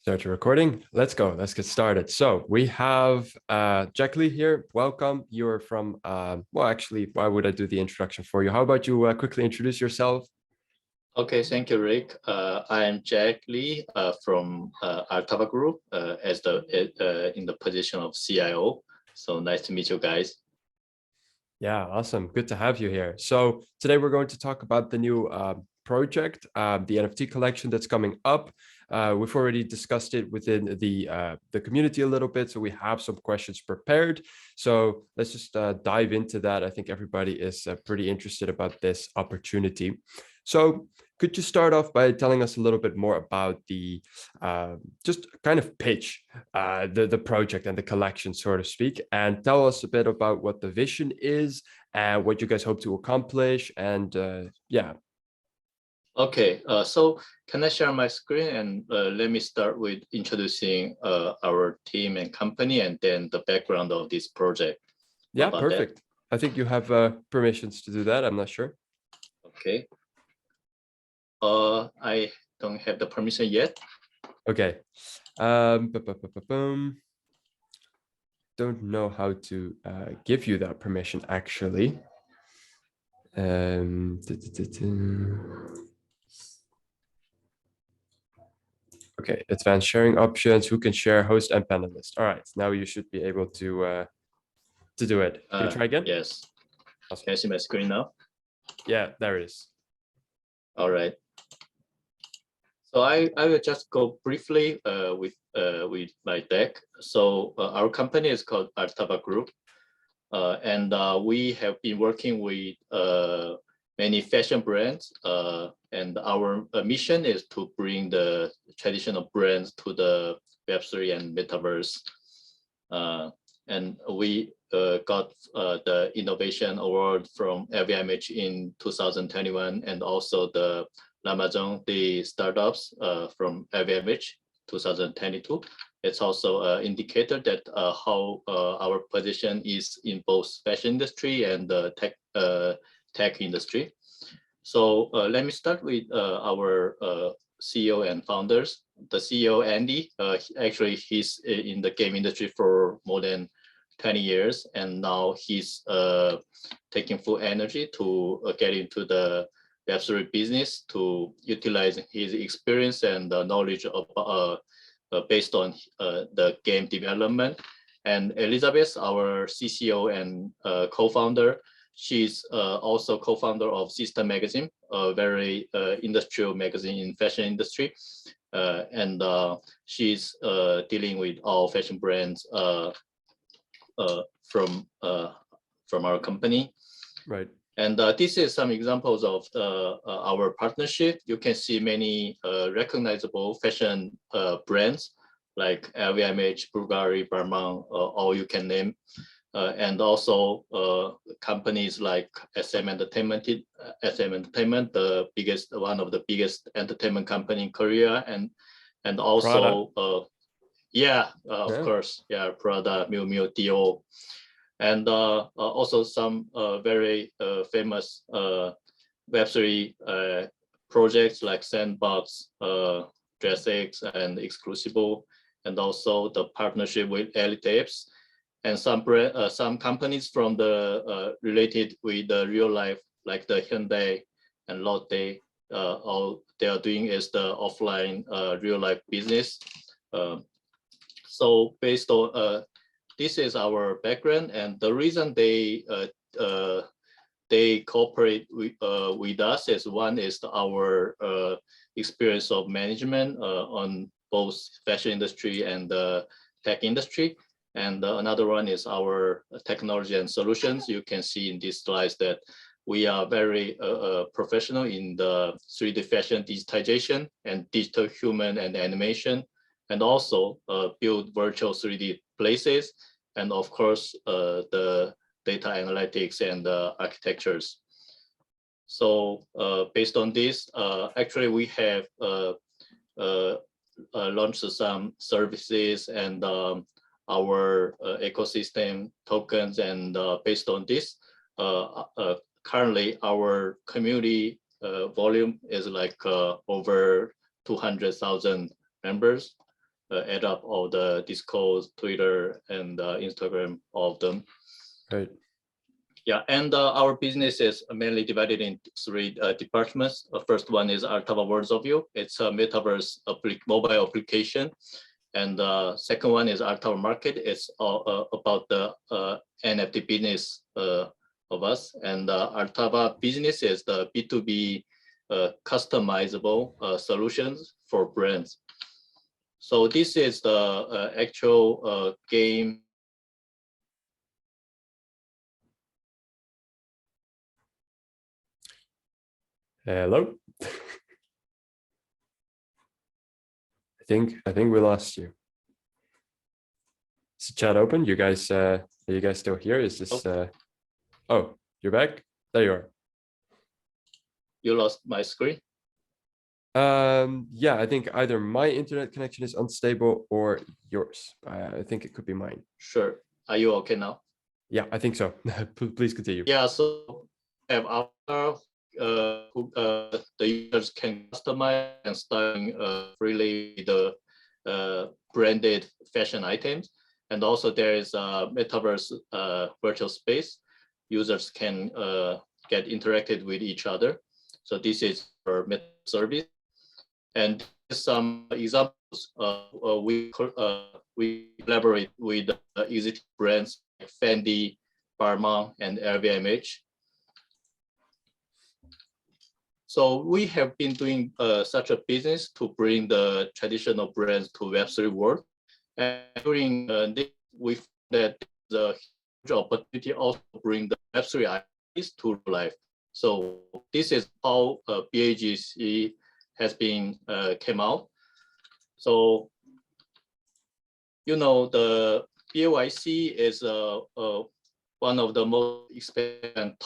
Start your recording. Let's go. Let's get started. So we have Jack Lee here. Welcome. You're from, well, actually, why would I do the introduction for you? How about you quickly introduce yourself? Okay, thank you, Rick. I am Jack Lee from ALTAVA Group in the position of CIO. So nice to meet you guys. Yeah, awesome. Good to have you here. So today we're going to talk about the new project, the NFT collection that's coming up. We've already discussed it within the community a little bit, so we have some questions prepared. So let's just dive into that. I think everybody is pretty interested about this opportunity. So could you start off by telling us a little bit more about the just kind of pitch the project and the collection, so to speak, and tell us a bit about what the vision is and what you guys hope to accomplish, and yeah. Okay, so can I share my screen, and let me start with introducing our team and company and then the background of this project. Yeah, perfect. That? I think you have permissions to do that. I'm not sure. Okay. I don't have the permission yet. Okay. Don't know how to give you that permission actually. Okay, advanced sharing options, who can share, host and panelist. All right, now you should be able to do it. Can you try again? Yes. Awesome. Can you see my screen now? Yeah, there it is. All right. So I will just go briefly with my deck. So our company is called ALTAVA Group, and we have been working with many fashion brands, and our mission is to bring the traditional brands to the Web3 and Metaverse. And we got the Innovation Award from LVMH in 2021, and also the Amazon, the startups from LVMH 2022. It's also an indicator that how our position is in both fashion industry and the tech industry. So let me start with our CEO and founders. The CEO, Andy, actually he's in the game industry for more than 20 years, and now he's taking full energy to get into the Web3 business to utilize his experience and knowledge of based on the game development. And Elizabeth, our CCO and co-founder, she's also co-founder of Sister Magazine, a very industrial magazine in fashion industry. And she's dealing with all fashion brands from our company. Right. And this is some examples of our partnership. You can see many recognizable fashion brands like LVMH, Bulgari, Balmain, all you can name. And also companies like SM Entertainment, the biggest, one of the biggest entertainment company in Korea, and also yeah, of course, yeah, Prada, Miu Miu, Dior, and also some very famous Web3 projects like Sandbox, DressX, and Exclusible, and also the partnership with Apes, and some companies from the related with the real life, like the Hyundai and Lotte. All they are doing is the offline real life business. So based on this is our background, and the reason they cooperate with us is one is our experience of management on both fashion industry and the tech industry, and another one is our technology and solutions. You can see in these slides that we are very professional in the 3D fashion digitization and digital human and animation, and also build virtual 3D places, and of course the data analytics and architectures. So based on this, actually we have launched some services and our ecosystem tokens, and based on this, currently our community volume is like over 200,000 members. add up all the Discord, Twitter, and Instagram, all of them. Right. Yeah, and our business is mainly divided into three departments. The first one is ALTAVA Worlds of View. It's a metaverse mobile application. And second one is ALTAVA Market. It's about the NFT business of us. And ALTAVA Business is the B2B customizable solutions for brands. So this is the actual game. Hello. I think we lost you. Is the chat open? You guys, are you guys still here? Is this? Oh, you're back. There you are. You lost my screen. Yeah, I think either my internet connection is unstable or yours. I think it could be mine. Sure. Are you okay now? Yeah, I think so. Please continue. Yeah. So have our the users can customize and style freely the branded fashion items, and also there is a metaverse virtual space. Users can get interacted with each other. So this is our meta service, and some examples. We collaborate with existing brands like Fendi, Balmain, and LVMH. So we have been doing such a business to bring the traditional brands to Web3 world. And during this, we found that the huge opportunity also bring the Web3 ideas to life. So this is how BAGC has been came out. So, you know, the BAYC is one of the most expensive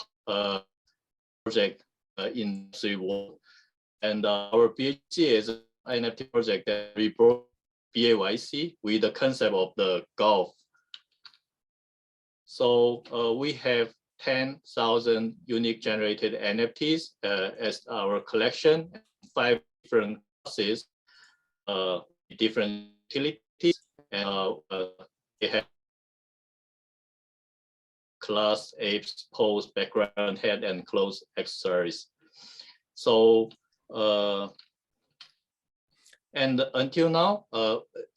project in the world, and our BAGC is an NFT project that we brought BAYC with the concept of the golf. So we have 10,000 unique generated NFTs as our collection, 5 different classes, different utilities, and they have class, apes, pose, background, head, and clothes accessories. So, and until now,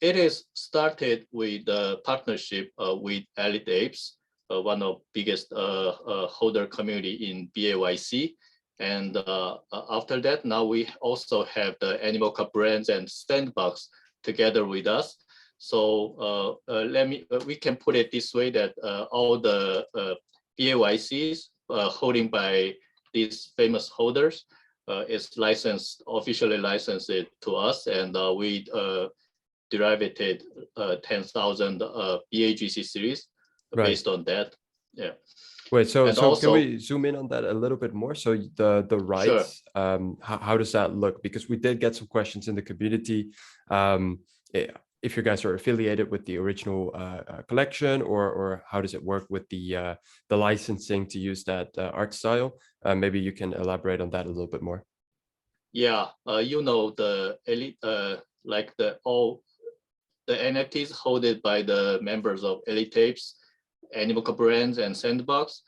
it is started with a partnership with Elite Apes, one of biggest holder community in BAYC. And after that, now we also have the Animoca brands and Sandbox together with us. So we can put it this way that all the BAYCs holding by these famous holders is licensed, officially licensed it to us, and we derived 10,000 BAGC series based on that. Yeah. Wait, so also, can we zoom in on that a little bit more? So the rights, sure. How does that look? Because we did get some questions in the community. If you guys are affiliated with the original collection, or how does it work with the licensing to use that art style? Maybe you can elaborate on that a little bit more. Yeah, you know, the elite, like all the NFTs held by the members of Elite Apes, Animoca brands, and Sandbox.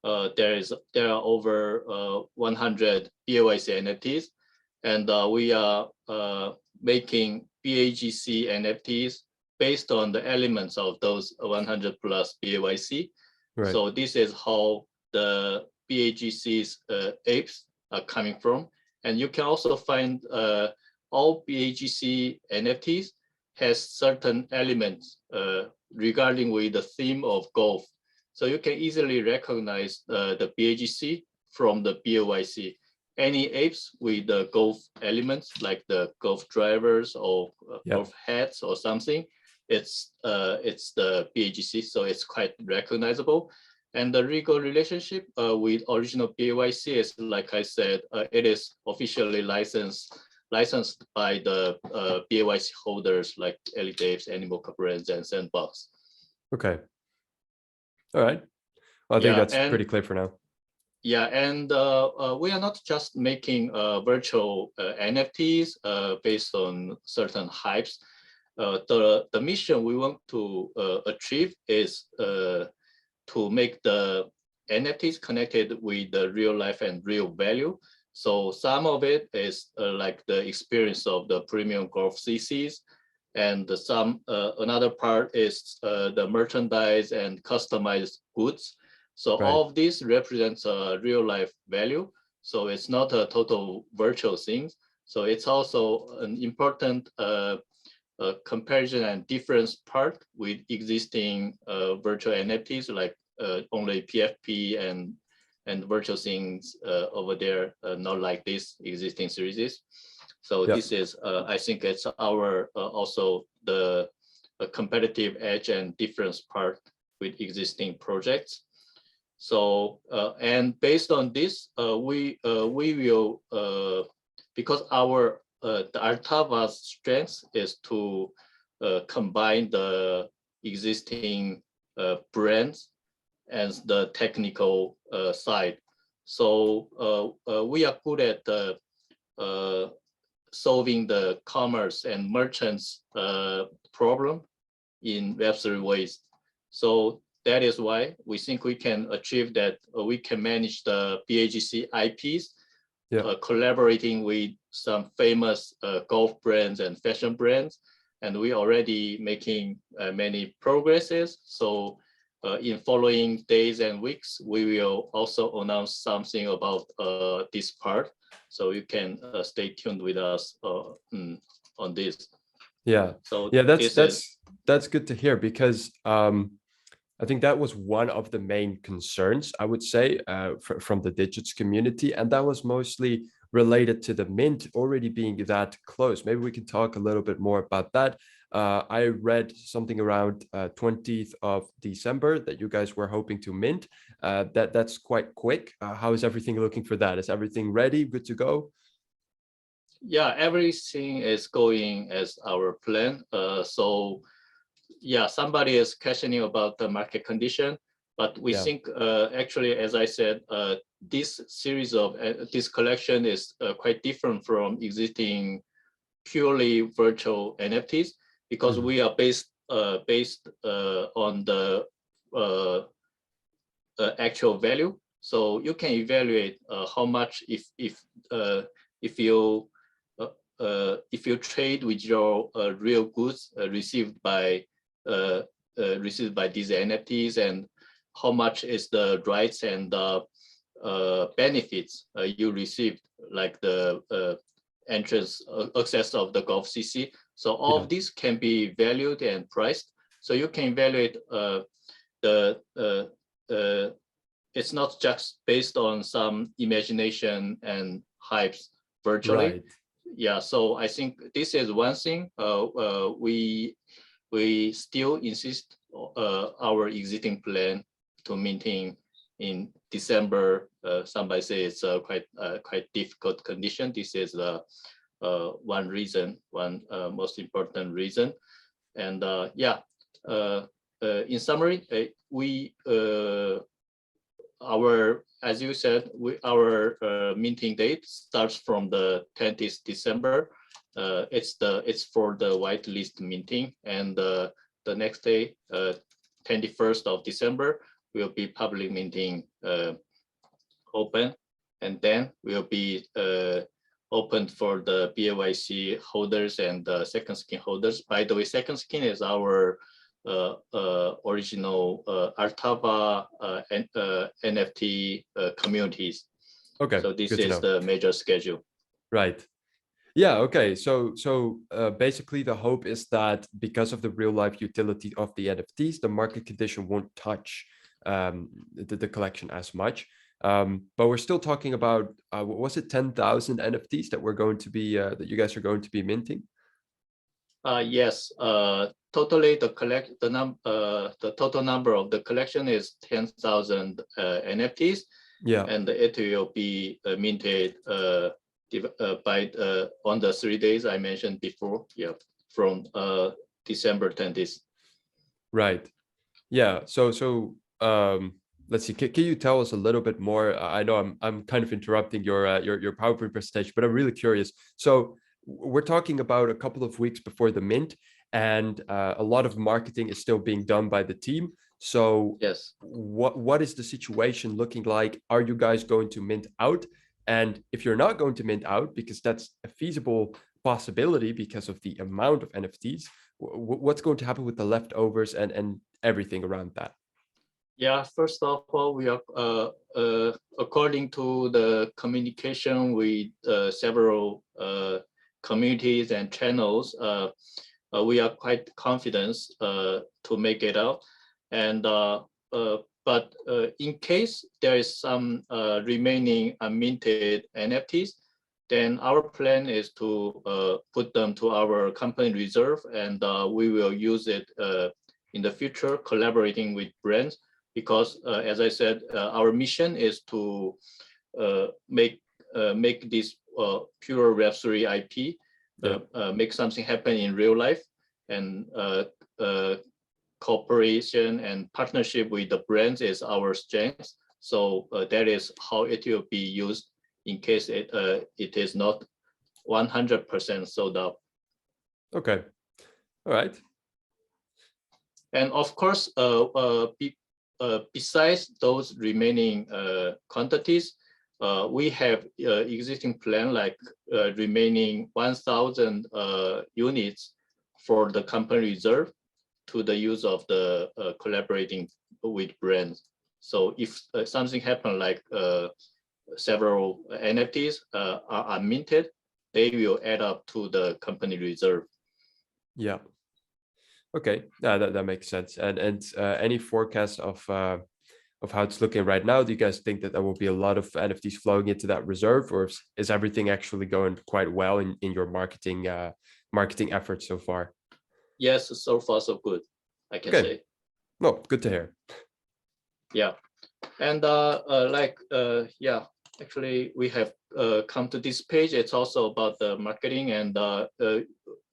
There are over 100 BAYC NFTs, and we are making BAGC NFTs based on the elements of those 100 plus BAYC. Right. So this is how the BAGC's apes are coming from. And you can also find all BAGC NFTs has certain elements regarding with the theme of golf. So you can easily recognize the BAGC from the BAYC. Any apes with the golf elements, like the golf drivers or golf hats or something, it's the BAGC, so it's quite recognizable. And the legal relationship with original BAYC is, like I said, it is officially licensed by the BAYC holders like Elite Apes, Animoca brands, and Sandbox. Okay. All right. Well, I think that's pretty clear for now. Yeah, and we are not just making virtual NFTs based on certain hypes. the mission we want to achieve is to make the NFTs connected with the real life and real value. So some of it is like the experience of the premium golf CCs, and another part is the merchandise and customized goods. So all of this represents a real life value. So it's not a total virtual thing. So it's also an important comparison and difference part with existing virtual NFTs, like only PFP and virtual things over there, not like this existing series. So this is, I think it's our also the competitive edge and difference part with existing projects. So and based on this, we will because our the ALTAVA's strength is to combine the existing brands and the technical side. So we are good at solving the commerce and merchants problem in Web3 ways. So that is why we think we can achieve that. We can manage the BAGC IPs, collaborating with some famous golf brands and fashion brands, and we already making many progresses. So in following days and weeks, we will also announce something about this part. So you can stay tuned with us on this. Yeah. So yeah, that's good to hear, because I think that was one of the main concerns, I would say, from the Digits community, and that was mostly related to the mint already being that close. Maybe we can talk a little bit more about that. I read something around 20th of December that you guys were hoping to mint. That's quite quick. How is everything looking for that? Is everything ready, good to go? Yeah, everything is going as our plan. So yeah, somebody is questioning about the market condition, but we think actually, as I said, this series of this collection is quite different from existing purely virtual NFTs, because we are based on the actual value. So you can evaluate how much if you trade with your real goods received by these NFTs, and how much is the rights and the benefits you received, like the entrance access of the Golf CC. So all of these can be valued and priced. So you can evaluate it's not just based on some imagination and hypes virtually. Yeah, so I think this is one thing. We still insist our existing plan to maintain in December. Somebody say it's a quite difficult condition. This is one reason, one most important reason. And in summary, as you said, our minting date starts from the 20th December. It's for the whitelist minting, and the next day, 21st of December, will be public minting open, and then will be open for the BAYC holders and the second skin holders. By the way, second skin is our original ALTAVA NFT communities. Okay. So this is the major schedule. Right. Yeah. Okay. So basically, the hope is that because of the real life utility of the NFTs, the market condition won't touch the collection as much. But we're still talking about was it 10,000 NFTs that we're going to be that you guys are going to be minting? Yes. Totally, the total number of the collection is 10,000 NFTs. Yeah. And it will be minted by on the 3 days I mentioned before. Yeah, from December 20th. Right. Yeah. So let's see. Can you tell us a little bit more? I know I'm kind of interrupting your PowerPoint presentation, but I'm really curious. So we're talking about a couple of weeks before the mint, and a lot of marketing is still being done by the team. So Yes. what is the situation looking like? Are you guys going to mint out? And if you're not going to mint out, because that's a feasible possibility because of the amount of NFTs, what's going to happen with the leftovers and everything around that? Yeah, first of all, we are according to the communication with several communities and channels, we are quite confident to make it out. And but in case there is some remaining unminted NFTs, then our plan is to put them to our company reserve, and we will use it in the future, collaborating with brands. Because as I said, our mission is to make this pure Web3 IP, make something happen in real life, and cooperation and partnership with the brands is our strength. So that is how it will be used in case it is not 100% sold out. Okay. All right. And of course, besides those remaining quantities, we have existing plan like remaining 1,000 units for the company reserve to the use of the collaborating with brands. So if something happen like several NFTs are minted, they will add up to the company reserve. Yeah. Okay, that makes sense. And any forecast of how it's looking right now? Do you guys think that there will be a lot of NFTs flowing into that reserve, or is everything actually going quite well in your marketing efforts so far? Yes, so far so good, I can say. No, good to hear. Yeah, and yeah, actually we have come to this page. It's also about the marketing, and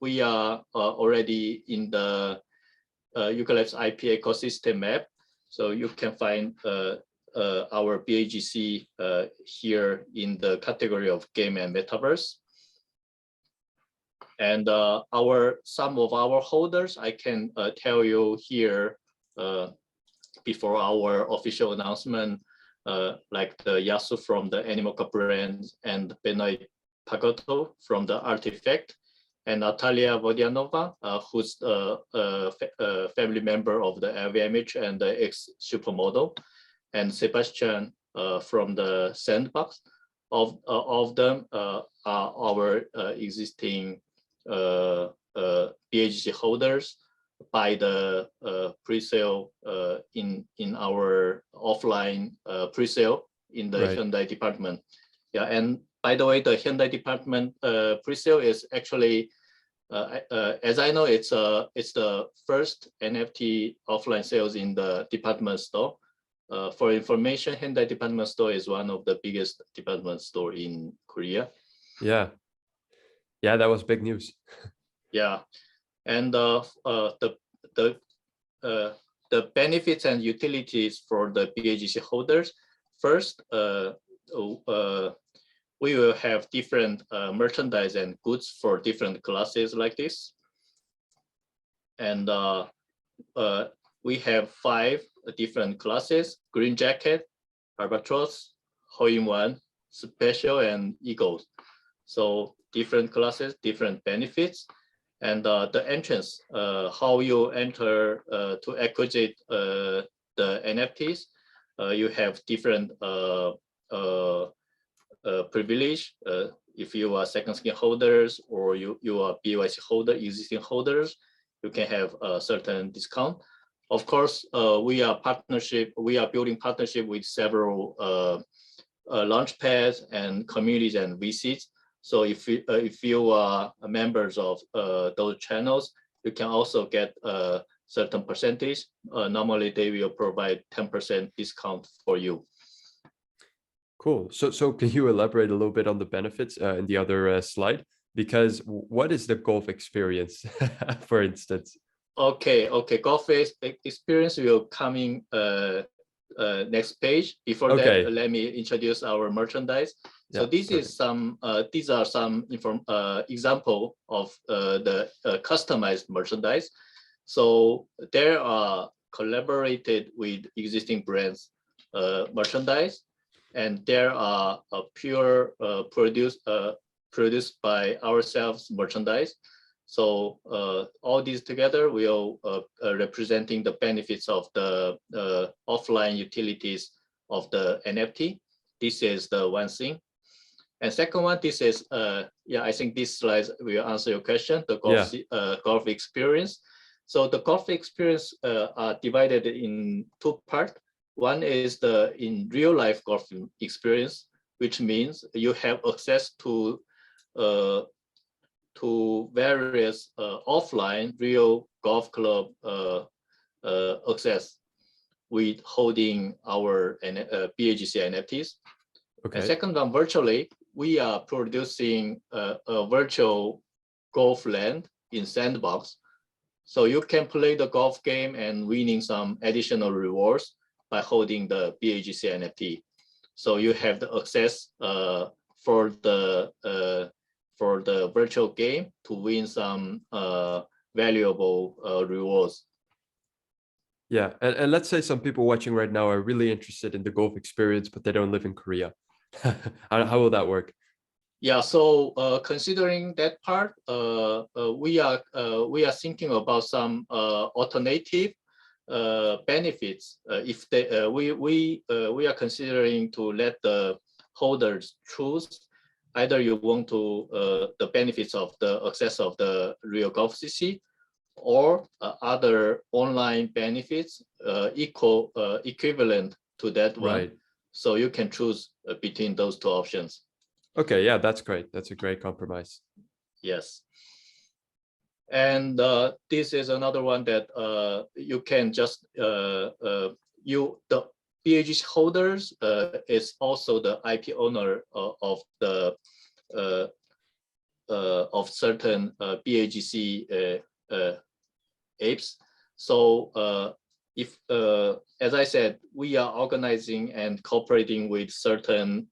we are already in the Yuga Labs IP ecosystem map. So you can find our BAGC here in the category of game and metaverse. And some of our holders, I can tell you here before our official announcement, like the Yasu from the Animoca brand and Benoit Pagotto from the Artifact, and Natalia Vodianova, who's a family member of the LVMH and the ex-supermodel, and Sebastian from the Sandbox. Of them are our existing BAGC holders by the pre-sale in our offline pre-sale in the Hyundai department. Yeah, and by the way, the Hyundai department pre-sale is actually, as I know, it's the first NFT offline sales in the department store. For information, Hyundai department store is one of the biggest department store in Korea. Yeah, that was big news. Yeah, and the benefits and utilities for the BAGC holders. First, we will have different merchandise and goods for different classes like this. And we have 5 different classes: Green Jacket, Albatross, Hole-in-One, Special, and Eagles. So different classes, different benefits. And the entrance, how you enter to acquire the NFTs, you have different privilege. If you are second skin holders or you are BYC holder, existing holders, you can have a certain discount. Of course, we are building partnership with several launch pads and communities and VCs. So if you are members of those channels, you can also get a certain percentage. Normally, they will provide 10% discount for you. Cool. So can you elaborate a little bit on the benefits in the other slide? Because what is the golf experience, for instance? Okay. Golf experience will coming next page. Before Okay. that, let me introduce our merchandise. So Yeah, this perfect. is some. These are some example of the customized merchandise. So there are collaborated with existing brands merchandise, and there are pure produced by ourselves merchandise. So all these together will representing the benefits of the offline utilities of the NFT. This is the one thing. And second one, this is yeah, I think this slide will answer your question. The golf golf experience. So the golf experience are divided in two parts. One is the in real life golf experience, which means you have access to various offline real golf club access with holding our BAGC NFTs. Okay. And second one, virtually, we are producing a virtual golf land in Sandbox. So you can play the golf game and winning some additional rewards by holding the BAGC NFT. So you have the access for the virtual game to win some valuable rewards. Yeah, and let's say some people watching right now are really interested in the golf experience, but they don't live in Korea. How will that work? Yeah, so considering that part, we are thinking about some alternative benefits. If they, we are considering to let the holders choose either you want to the benefits of the access of the real golf CC or other online benefits equivalent to that one. Right. So you can choose between those two options. Okay, yeah, that's great. That's a great compromise. Yes. And this is another one that you can just the BAGC holders is also the IP owner of the of certain BAGC apes. So if as I said, we are organizing and cooperating with certain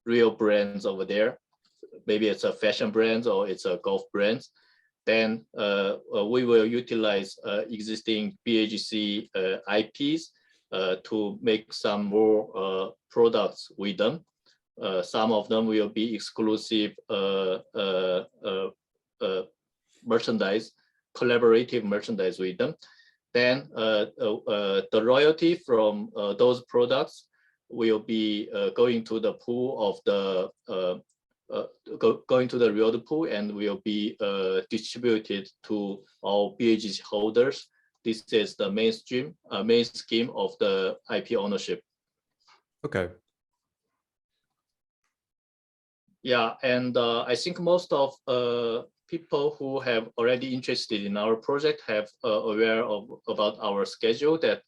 real brands over there. Maybe it's a fashion brand or it's a golf brand. Then we will utilize existing BAGC IPs to make some more products with them. Some of them will be exclusive merchandise, collaborative merchandise with them. Then the royalty from those products will be going to the pool of the going to the reward pool and will be distributed to all BAGC holders. This is the main scheme of the IP ownership. Okay. Yeah, and I think most of people who have already interested in our project have aware about our schedule that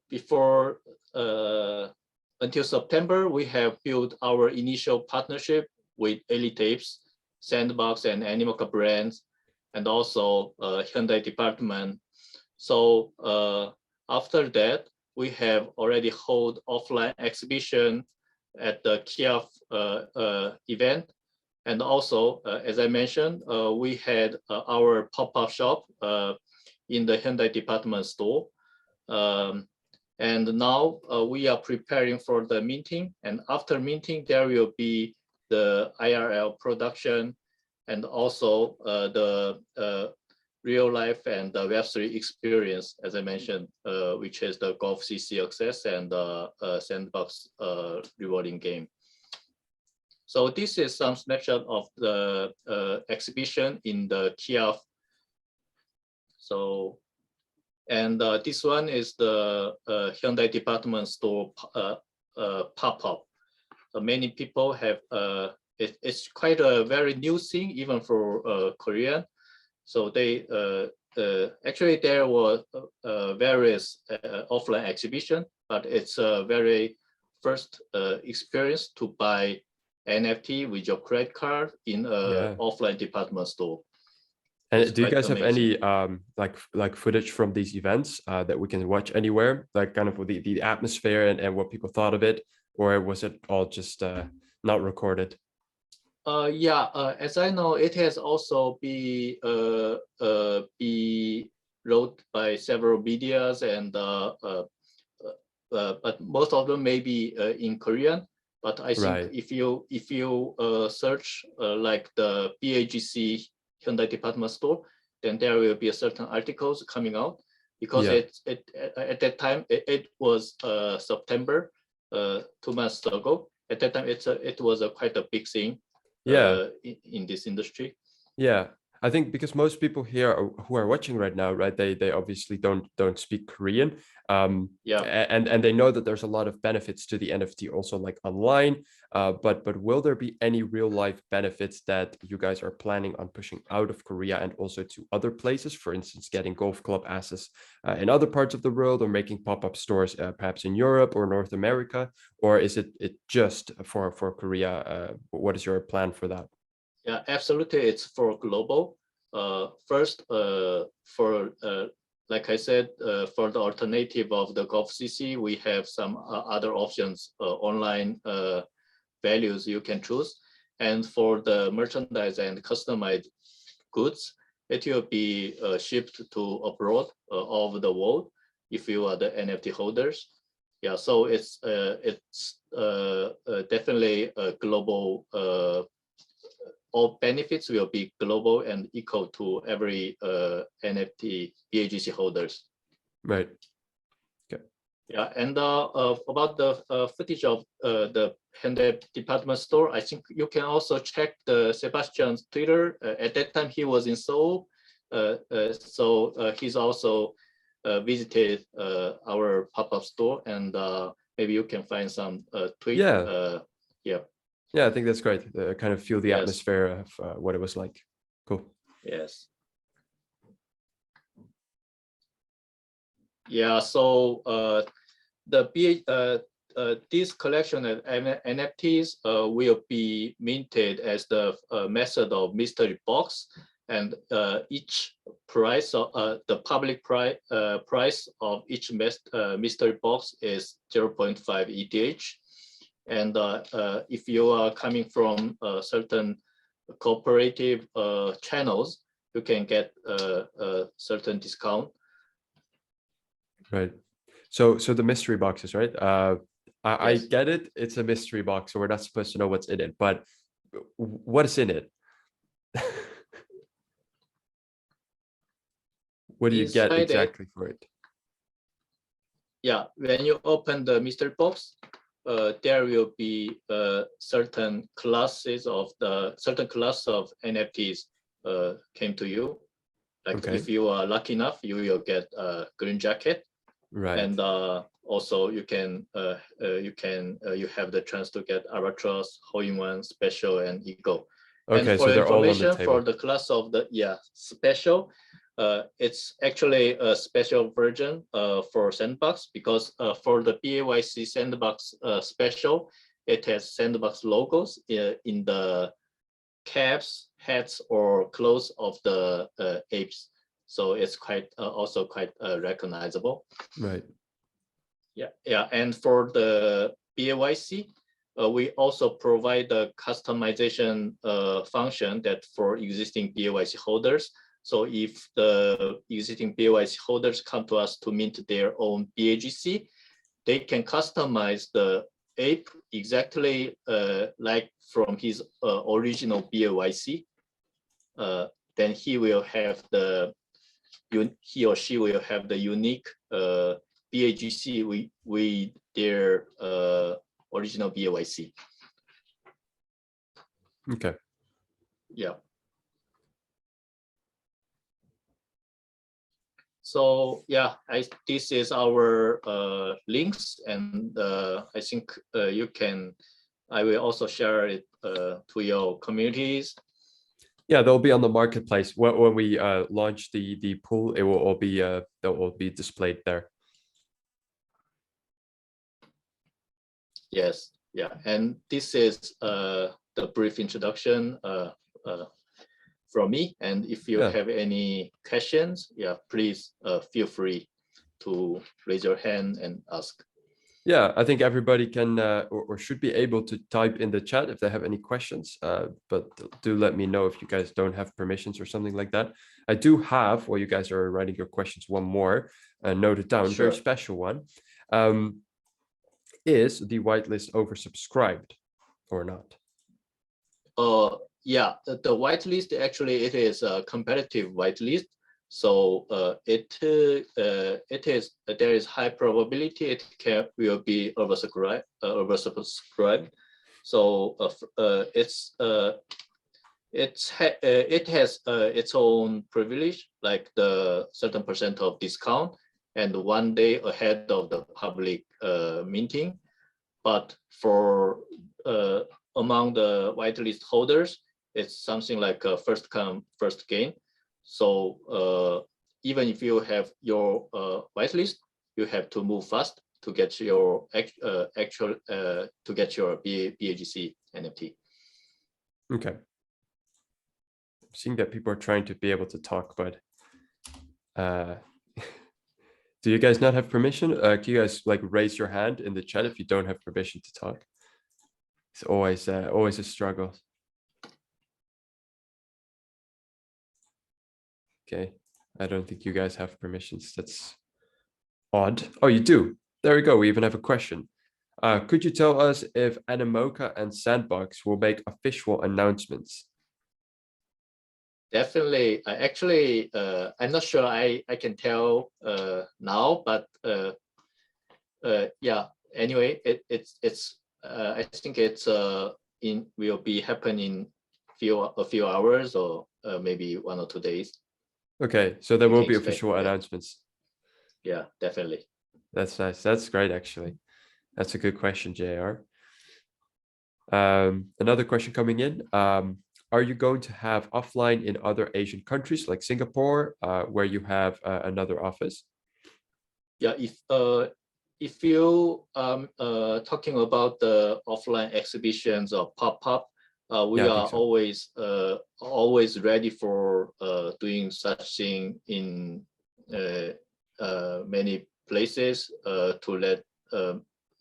before until September, we have built our initial partnership with Elite Apes, Sandbox and Animoca brands, and also Hyundai department. So after that, we have already held offline exhibition at the Kiaf event. And also, as I mentioned, we had our pop-up shop in the Hyundai department store. And now we are preparing for the minting. And after minting, there will be the IRL production and also the real life and the Web3 experience, as I mentioned, which is the Golf CC access and the Sandbox rewarding game. So this is some snapshot of the exhibition in the Kiaf. So, and this one is the Hyundai department store pop-up. So many people have, it's quite a very new thing, even for Korean. So they, actually there were various offline exhibition, but it's a very first experience to buy NFT with your credit card in a offline department store. It's And do you quite guys have amazing. any like footage from these events that we can watch anywhere, like kind of the atmosphere and what people thought of it, or was it all just not recorded? Yeah, as I know, it has also be wrote by several medias, and but most of them may be in Korean. But I think Right. if you search like the BAGC Hyundai department store, then there will be a certain articles coming out, because Yeah. it at that time it was September 2 months ago. At that time, it was quite a big thing Yeah. in this industry. Yeah, I think because most people here who are watching right now, right, they obviously don't speak Korean, Yeah. and they know that there's a lot of benefits to the NFT also like online, but will there be any real life benefits that you guys are planning on pushing out of Korea and also to other places? For instance, getting golf club assets in other parts of the world, or making pop-up stores perhaps in Europe or North America, or is it just for Korea? What is your plan for that? Yeah, absolutely. It's for global. First, for like I said, for the alternative of the Golf CC, we have some other options, online values you can choose. And for the merchandise and customized goods, it will be shipped to abroad of the world if you are the NFT holders. Yeah, so it's definitely a global. All benefits will be global and equal to every NFT BAGC holders. Right. Okay. Yeah, and about the footage of the Hyundai department store, I think you can also check the Sebastian's Twitter. At that time, he was in Seoul, so he's also visited our pop-up store, and maybe you can find some tweet. Yeah. Yeah. Yeah, I think that's great. Kind of feel the Yes. atmosphere of what it was like. Cool. Yes. Yeah. So this collection of NFTs will be minted as the method of mystery box, and each price of the public price of each mystery box is 0.5 ETH. And if you are coming from certain cooperative channels, you can get a certain discount. Right. So the mystery boxes, right? I Yes. get it. It's a mystery box, so we're not supposed to know what's in it. But what is in it? What do you get Inside it, exactly for it? yeah, when you open the mystery box, there will be certain classes of NFTs came to you. Like Okay. if you are lucky enough, you will get a green jacket, Right. and also you have the chance to get albatross, hole-in-one, special, and eagle. And Okay, for so your they're all on the information, for table. the class of the special, it's actually a special version for Sandbox, because for the BAYC Sandbox special, it has Sandbox logos in the caps, hats, or clothes of the apes. So it's quite also quite recognizable. Right. Yeah. And for the BAYC, we also provide the customization function that for existing BAYC holders. So if the existing BAYC holders come to us to mint their own BAGC, they can customize the ape exactly like from his original BAYC. Then he or she will have the unique BAGC with their original BAYC. Okay. Yeah. So yeah, this is our links, and I think I will also share it to your communities. Yeah, they'll be on the marketplace when we launch the pool. It will all be they'll all be displayed there. Yes, yeah, and this is the brief introduction from me. And if you have any questions, please feel free to raise your hand and ask. Yeah, I think everybody can or should be able to type in the chat if they have any questions. But do let me know if you guys don't have permissions or something like that. I do have, while you guys are writing your questions, one more noted down, Sure. very special one. Is the whitelist oversubscribed or not? Yeah, the whitelist, actually, it is a competitive whitelist. So there is high probability it will be oversubscribed. So it has its own privilege, like the certain % of discount and 1 day ahead of the public minting. But for among the whitelist holders, it's something like a first come, first gain. So even if you have your whitelist, you have to move fast to get your BAGC NFT. Okay. I'm seeing that people are trying to be able to talk, but do you guys not have permission? Can you guys like raise your hand in the chat if you don't have permission to talk? It's always a struggle. Okay, I don't think you guys have permissions. That's odd. Oh, you do. There we go. We even have a question. Could you tell us if Animoca and Sandbox will make official announcements? Definitely. Actually, I'm not sure I can tell now, but yeah. Anyway, I think it's will be happening a few hours or maybe 1 or 2 days. Okay, so there will be official announcements. Yeah, definitely. That's nice. That's great, actually. That's a good question, JR. Another question coming in. Are you going to have offline in other Asian countries like Singapore, where you have another office? Yeah, if you talking about the offline exhibitions or pop-up, we are always ready for doing such thing in many places to let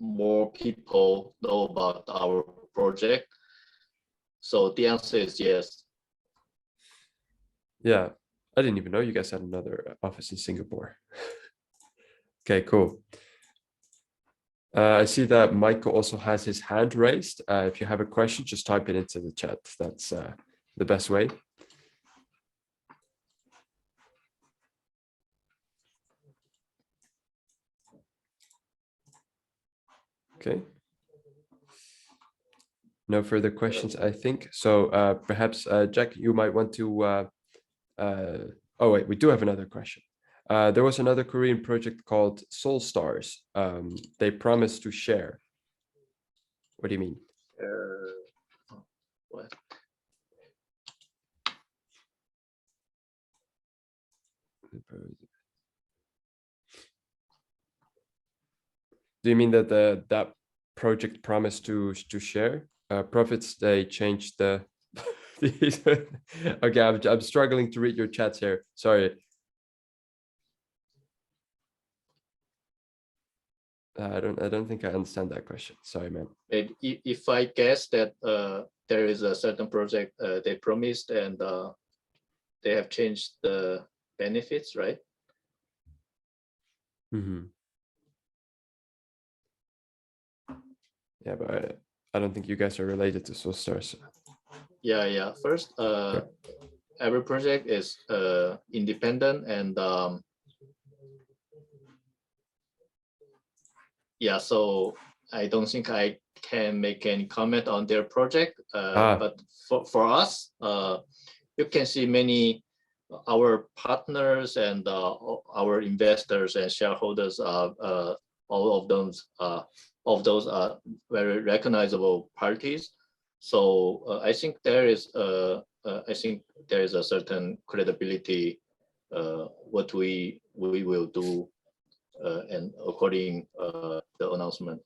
more people know about our project. So the answer is yes. Yeah, I didn't even know you guys had another office in Singapore. Okay, cool. I see that Michael also has his hand raised. If you have a question, just type it into the chat. That's the best way. Okay. No further questions, I think. So perhaps, Jack, you might want to... oh, wait, we do have another question. There was another Korean project called Soul Stars. They promised to share. What do you mean? What? Do you mean that that project promised to share profits? They changed the... Okay, I'm struggling to read your chats here. Sorry. I don't think I understand that question. Sorry, man. If I guess that there is a certain project they promised and they have changed the benefits, right? Mm-hmm. Yeah, but I don't think you guys are related to Soul Stars. Yeah. First, every project is independent and yeah, so I don't think I can make any comment on their project. But for us, you can see many our partners and our investors and shareholders are all of those are very recognizable parties. So I think there is a certain credibility what we will do and according the announcement.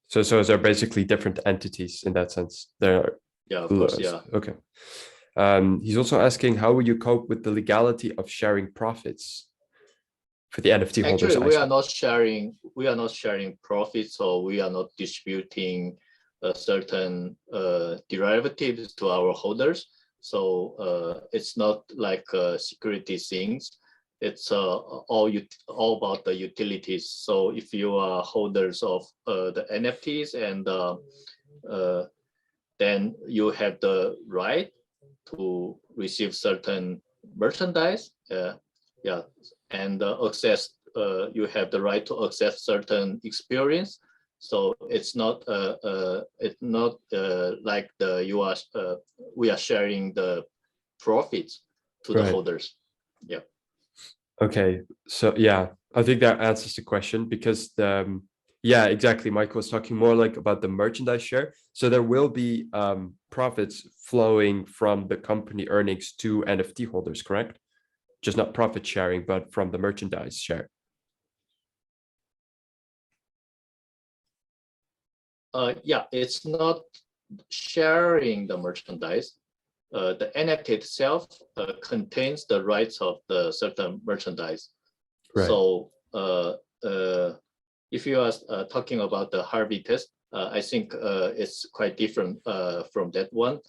So they're basically different entities in that sense. There are... Yeah, of course, yeah. Okay. He's also asking, how will you cope with the legality of sharing profits for the NFT holders? Actually, we are not sharing. We are not sharing profits, or we are not distributing certain derivatives to our holders. So it's not like security things. It's all about the utilities. So if you are holders of the NFTs, and then you have the right to receive certain merchandise. Yeah, and access. You have the right to access certain experience. So it's not like we are sharing the profits to the holders. Yeah. Okay, so yeah, I think that answers the question, because yeah, exactly. Michael was talking more like about the merchandise share. So there will be profits flowing from the company earnings to NFT holders, correct? Just not profit sharing, but from the merchandise share. Yeah, it's not sharing the merchandise. The NFT itself contains the rights of the certain merchandise. Right. So if you are talking about the Harvey test, I think it's quite different from that one.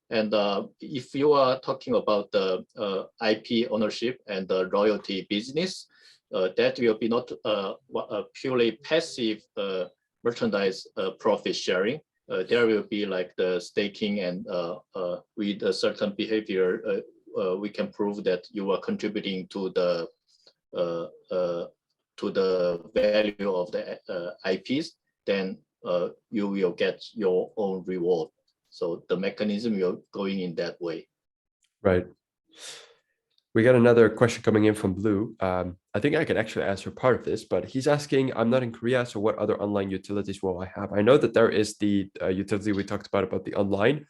And if you are talking about the IP ownership and the royalty business, that will be not a purely passive merchandise profit sharing. There will be like the staking, and with a certain behavior, we can prove that you are contributing to the value of the IPs. Then you will get your own reward. So the mechanism you're going in that way. Right. We got another question coming in from Blue. I think I can actually answer part of this, but he's asking, I'm not in Korea, so what other online utilities will I have? I know that there is the utility we talked about the online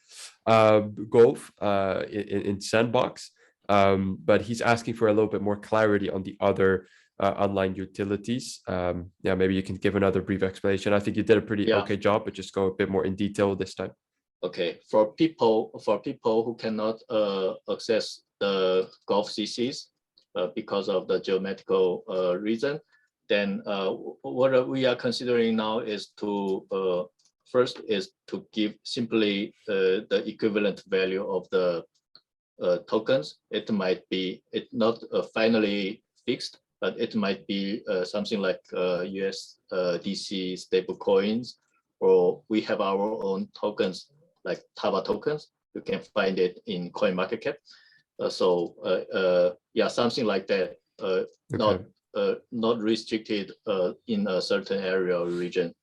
golf in Sandbox, but he's asking for a little bit more clarity on the other online utilities. Yeah, maybe you can give another brief explanation. I think you did a pretty okay job, but just go a bit more in detail this time. Okay, for people who cannot access the golf CCs because of the geometrical reason, then what we are considering now is to first is to give simply the equivalent value of the tokens. It might be not finally fixed, but it might be something like USDC stable coins, or we have our own tokens like ALTAVA tokens. You can find it in CoinMarketCap. Yeah, something like that. Not restricted in a certain area or region.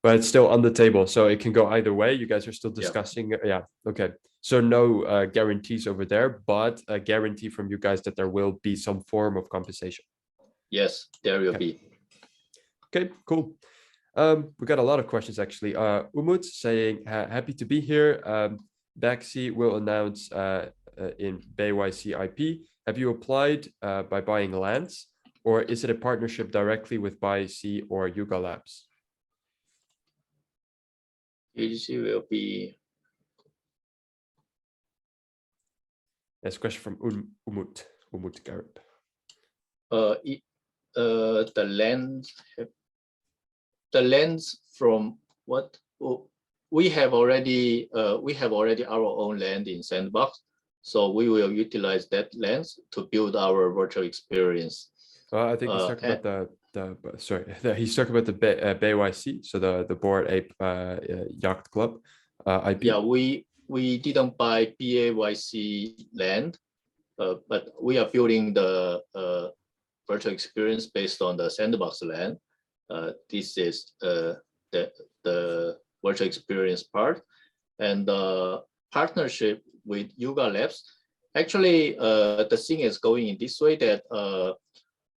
But it's still on the table, so it can go either way. You guys are still discussing. Yeah. Okay. So no guarantees over there, but a guarantee from you guys that there will be some form of compensation. Yes, there will be. Okay, cool. We got a lot of questions actually. Umut saying, happy to be here. BAGC will announce in BYC IP. Have you applied by buying lands, or is it a partnership directly with BYC or Yuga Labs? BGC will be. That's a question from Umut Garib. The lands from what we have already our own land in Sandbox, so we will utilize that lands to build our virtual experience. I think he's talking about he's talking about the BYC, so the Bored Ape Yacht Club IP. Yeah, we didn't buy BAYC land, but we are building the virtual experience based on the Sandbox land. This is the virtual experience part, and partnership with Yuga Labs. Actually, the thing is going in this way that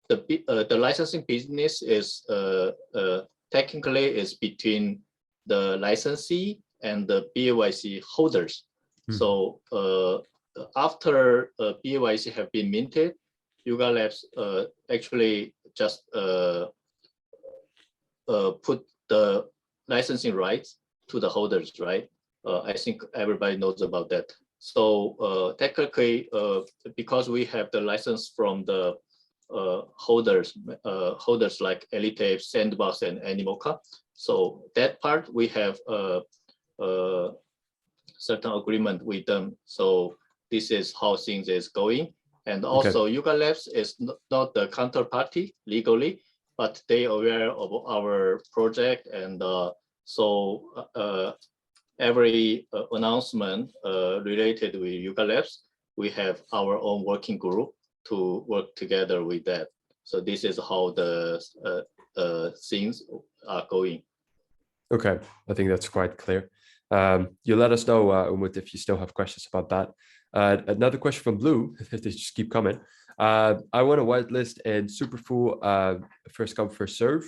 the licensing business is technically is between the licensee and the BAYC holders. So after BAYC have been minted, Yuga Labs actually just put the licensing rights to the holders, right? I think everybody knows about that. So technically, because we have the license from the holders like Elite Apes, Sandbox, and Animoca. So that part we have a certain agreement with them. So this is how things is going. And also Yuga Labs is not the counterparty legally, but they are aware of our project. And so every announcement related with Yuga Labs, we have our own working group to work together with that. So this is how the things are going. Okay, I think that's quite clear. You let us know, Umut, if you still have questions about that. Another question from Blue, they just keep coming. I want a whitelist in Superfull, first come, first serve.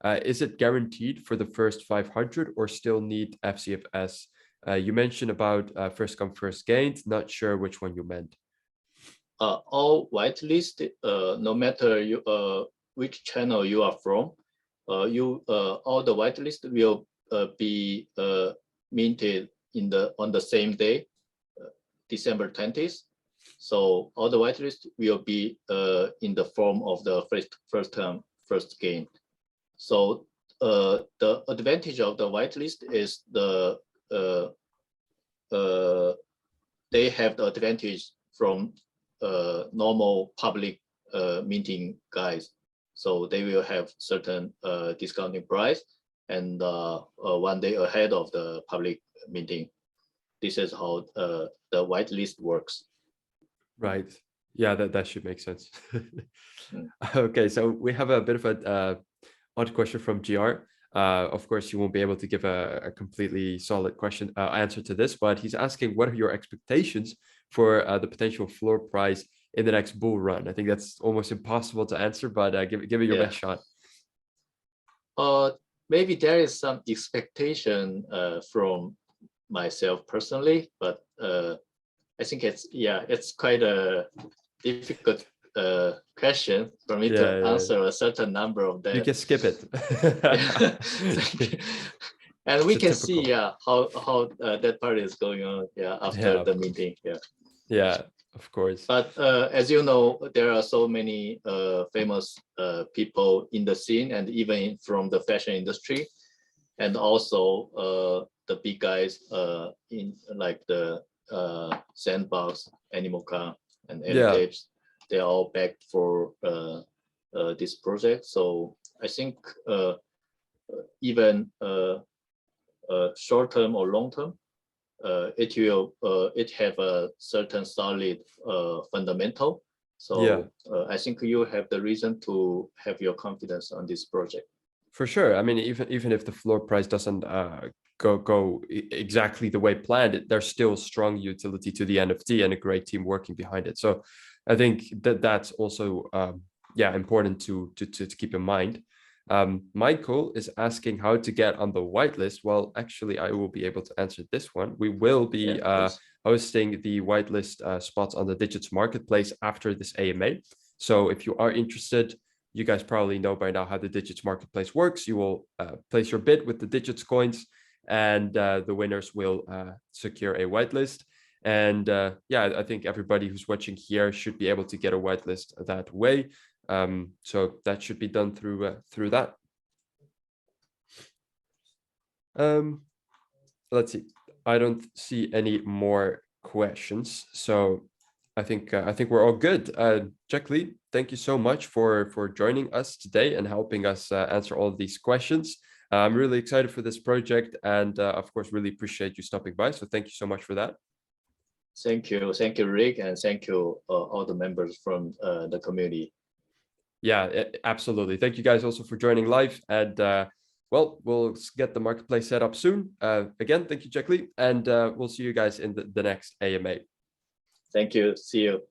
Is it guaranteed for the first 500 or still need FCFS? You mentioned about first come, first gained. Not sure which one you meant. All whitelist, no matter which channel you are from, all the whitelist will be minted on the same day, December 20th. So all the whitelist will be in the form of the first term, first gain. So the advantage of the whitelist is they have the advantage from normal public minting guys. So they will have certain discounting price and 1 day ahead of the public minting. This is how the whitelist works. Right. Yeah, that should make sense. Okay, so we have a bit of a odd question from GR. Of course, you won't be able to give a completely solid answer to this, but he's asking, what are your expectations for the potential floor price in the next bull run? I think that's almost impossible to answer, but give it your best shot. Maybe there is some expectation from myself personally, but I think it's quite a difficult question for me to answer a certain number of them. You can skip it. And we can see how that part is going on after the meeting. Yeah, of course. But as you know, there are so many famous people in the scene and even from the fashion industry, and also the big guys in like the Sandbox, Animoca, and Apes. They are all backed for this project. So I think even short term or long term, it have a certain solid fundamental. So I think you have the reason to have your confidence on this project. For sure. I mean, even if the floor price doesn't go exactly the way planned, there's still strong utility to the NFT and a great team working behind it. So I think that's also important to keep in mind. Michael is asking how to get on the whitelist. Well, actually, I will be able to answer this one. We will be hosting the whitelist spots on the Digits marketplace after this AMA. So if you are interested, you guys probably know by now how the Digits marketplace works. You will place your bid with the Digits coins, and the winners will secure a whitelist. And I think everybody who's watching here should be able to get a whitelist that way. So that should be done through that. Let's see. I don't see any more questions, so I think we're all good. Jack Lee, thank you so much for joining us today and helping us answer all of these questions. I'm really excited for this project, and of course, really appreciate you stopping by. So thank you so much for that. Thank you, Rik, and thank you all the members from the community. Yeah, absolutely. Thank you guys also for joining live, and well, we'll get the marketplace set up soon. Again, thank you, Jack Lee, and we'll see you guys in the next AMA. Thank you. See you.